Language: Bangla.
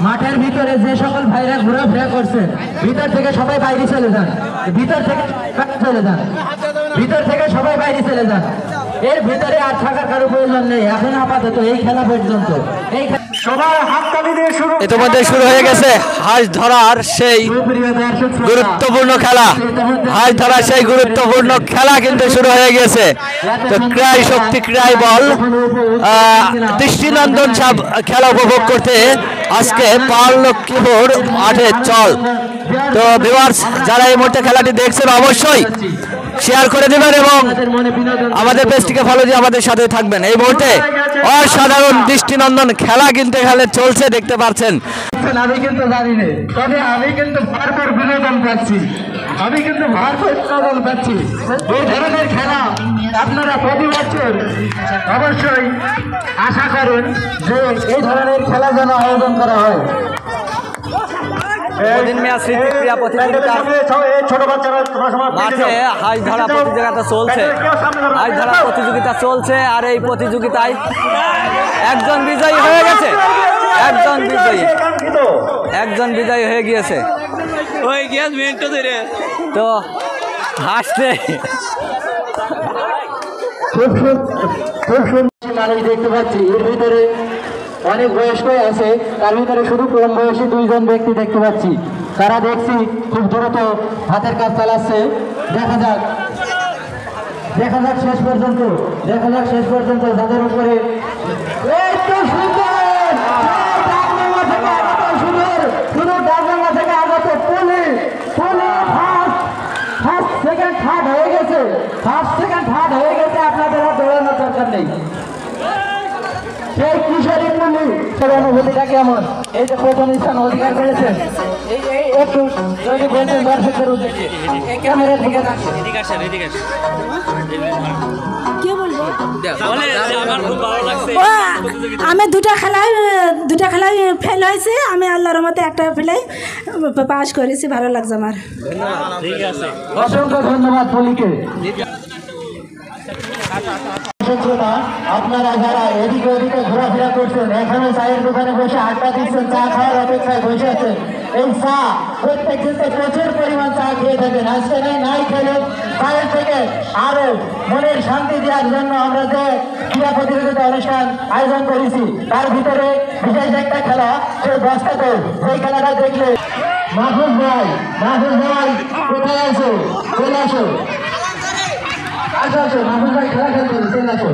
মাঠের ভিতরে যে সকল ভাইরা ঘোরাফেরা করছেন ভিতর থেকে সবাই বাইরে চলে যান, ভিতর থেকে চলে যান, ভিতর থেকে সবাই বাইরে চলে যান। এর ভিতরে আর থাকার কারো প্রয়োজন নেই। এখন আপাতত এই খেলা পর্যন্ত ইতিমধ্যে শুরু হয়ে গেছে হাঁস ধরার সেই গুরুত্বপূর্ণ খেলা। হাঁস ধরার সেই গুরুত্বপূর্ণ খেলা কিন্তু শুরু হয়ে গেছে। তো ক্রীড়াই শক্তি ক্রীড়াই বল দৃষ্টিনন্দন সব খেলা উপভোগ করতে আজকে পারলক্ষীপুর মাঠে চল। তো ভিউয়ার্স যারা এই মুহূর্তে খেলাটি দেখছেন অবশ্যই শেয়ার করে দেবেন এবং আমাদের পেজটিকে ফলো দিয়ে আমাদের সাথে থাকবেন। এই মুহূর্তে অসাধারণ দৃষ্টিনন্দন খেলা কিন্তু এখানে চলছে, দেখতে পাচ্ছেন। আমি কিন্তু জানি না, তবে আমি কিন্তু ভরপুর বিনোদন পাচ্ছি, আমি কিন্তু ভরপুর বিনোদন পাচ্ছি। এই ধরনের খেলা আপনারা প্রতি বছর অবশ্যই আশা করেন যে এই ধরনের খেলা যেন আয়োজন করা হয়। মাঠে হাঁস ধরা প্রতিযোগিতা চলছে, হাঁস ধরা প্রতিযোগিতা চলছে। আর এই প্রতিযোগিতায় একজন বিজয়ী হয়ে গেছে, একজন বিজয়ী হয়ে গিয়েছে। তো হাসতে খুব সুন্দর মানুষ দেখতে পাচ্ছি। এর ভিতরে অনেক বয়স্ক আছে, তার ভিতরে শুধু কম বয়সী দুইজন ব্যক্তি দেখতে পাচ্ছি। তারা দেখছি খুব দ্রুত হাতের কাজ চালাচ্ছে। দেখা যাক শেষ পর্যন্ত, যাদের উপরে আপনাদের আর দৌড়ানোর দরকার নেই। সেই কিশোরী পুলিশের অনুভূতিটা কেমন? এই যে প্রথম স্থান অধিকার করেছেন, একটু যদি বলছেন দর্শকদের উদ্দেশ্যে ক্যামেরার দিকে আমি দুটা খেলায় ফেল হয়েছে, আমি আল্লাহর মতে একটা ফেলাই পাস করেছি, ভালো লাগছে আমার। অসংখ্য ধন্যবাদ পুলিকে। আপনারা যারা এদিকে ওদিকে ঘোরাফেরা করছেন, এখানে চায়ের দোকানে বসে আড্ডা দিচ্ছেন, চা খাওয়ার অপেক্ষায় বসে আছেন। এই চা প্রত্যেক দিন প্রচুর পরিমাণ চা খেয়ে থাকেন। আজকে নাই খেলে চায়ের থেকে আরো মনের শান্তি দেওয়ার জন্য আমরা যে ক্রীড়া প্রতিযোগিতা অনুষ্ঠান আয়োজন করেছি, তার ভিতরে বিশেষ একটা খেলা সেই দশটাতে, সেই খেলাটা দেখলে মাহফুজ ভাই কোথায় আছো? চলে আসো, আসো মাহফুজ ভাই খেলা খেলতে চলে আসো।